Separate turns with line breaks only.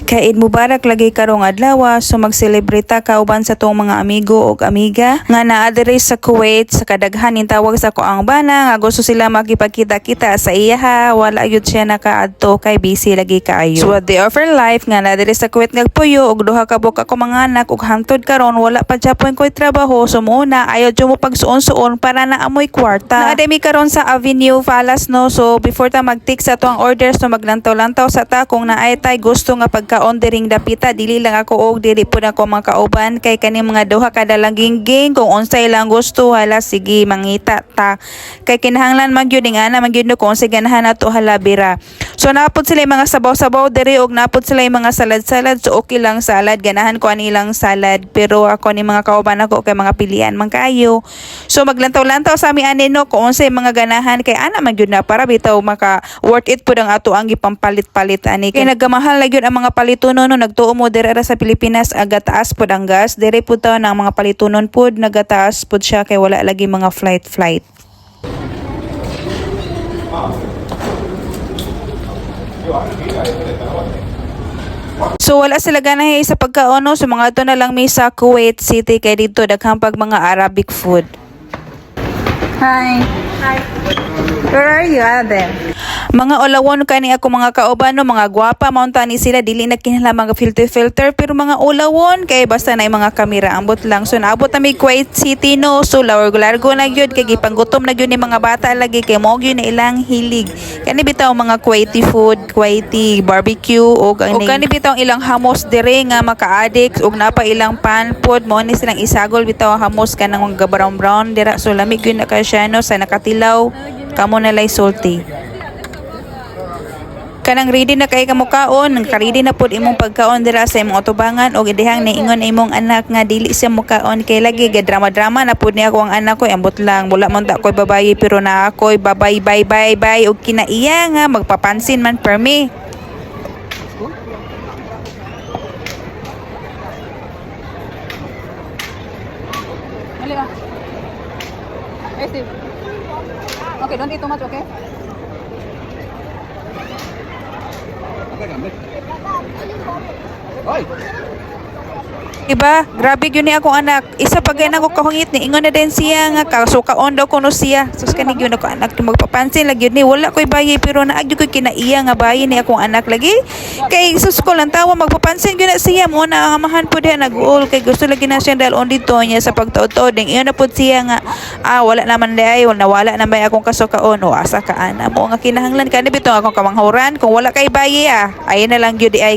Kay Eid Mubarak lagi karong adlaw, so magselebrita kauban sa tong mga amigo o amiga nga naa diri sa Kuwait. Sa kadaghan ning tawag sa koang bana nga gusto sila makipagkita-kita sa iya ha, wala gyud siya nakaadto kay busy lagi kaayo. So they offer life nga na diri sa Kuwait nagpuyo og duha ka buka ko mga anak ug hangtod karon wala pa Japon ko'y trabaho, so muna ayaw jud mo pagsuon-suon para na amoy kwarta. Naademi karon sa Avenue Palace no, so before ta mag-take sa tuang orders no maglantaw-lantaw sa ta kung naay tay gusto nga pagkaon diring dapita, dili lang ako og dili pud ako makauban kay kani mga duha kada lang gingging kung unsay lang gusto hala sige mangita ta kay kinahanglan man gyud ana man gyud no kung unsay ganahan nato hala bira. So napod sila yung mga sabaw-sabaw diri og napod sila yung mga salad-salad, so okay lang salad, ganahan ko anilang salad pero ako ni mga kauban ako kay mga pilian man kaayo. So maglantaw-lantaw sa ami ani no kung unsay mga ganahan kay ana man gyud na para bitaw maka worth it pud ang ato ang gipampalit-palit ani kay nagamahal na gyud ang mga palitunon no nagtuo mo diri sa Pilipinas agataas pud ang gas diri pud taw ng mga palitunon pud nagataas pud siya kay wala lagi mga flight. So wala sila ganahe sa pagkaon no, so mga to na lang mi sa Kuwait City kay dito daghang pag mga Arabic food. Hi. Where are you, Ate? Mga ulawon kani ako mga kauban no, mga gwapa mauntani sila dili na kinahanglan mga filter pero mga ulawon kay basta na mga kamera ambot lang. So naabot na mi Kuwait City no, so largo na gyud kay gipanggutom na gyud ni mga bata lagi kay mao gyud na ilang hilig. Kani bitaw mga Kuwaiti food, Kuwaiti barbecue og kani bitaw ilang hamos dire nga maka-addict og napa ilang pan pod mo ni silang isagol bitaw hamos kanang mga brown dira, so lamig gyud na ka siya no sa nakatilaw kamo na lay salty. Kanang ready na kay kamukaon, nagka-ready na pud imong pagkaon dira sa imong utubangan og idihang niingon imong anak nga dili siya mukaon kay lagi gadrama-drama na pud ni ako ang anak ko ambot lang wala man ta koy babayi pero na ako'y babay bye og kinaiya nga magpapansin man per me.
Okay, don't eat too much, okay?
Diba? Grabe yun ni akong anak. Isa pa ganyan ako kahungit ni. Ingon na din siya nga kasukaon daw kuno siya. Sus kanig yun ako anak. Magpapansin lagi yun ni. Wala ko'y bayi pero naagyo ko'y kinaiya nga bayi ni akong anak lagi. Kay sus ko lang tawa magpapansin yun na siya. Muna ang amahan po diya nag-uol. Kay gusto lagi na siya dahil on dito niya sa pagtaod-taod. Iyon na po siya nga wala naman day. Nawala na ba akong kasukaon. O asa ka ana mo nga kinahanglan ka. Nabito akong kamanghuran. Kung wala kay bayi ayun na lang yun di ay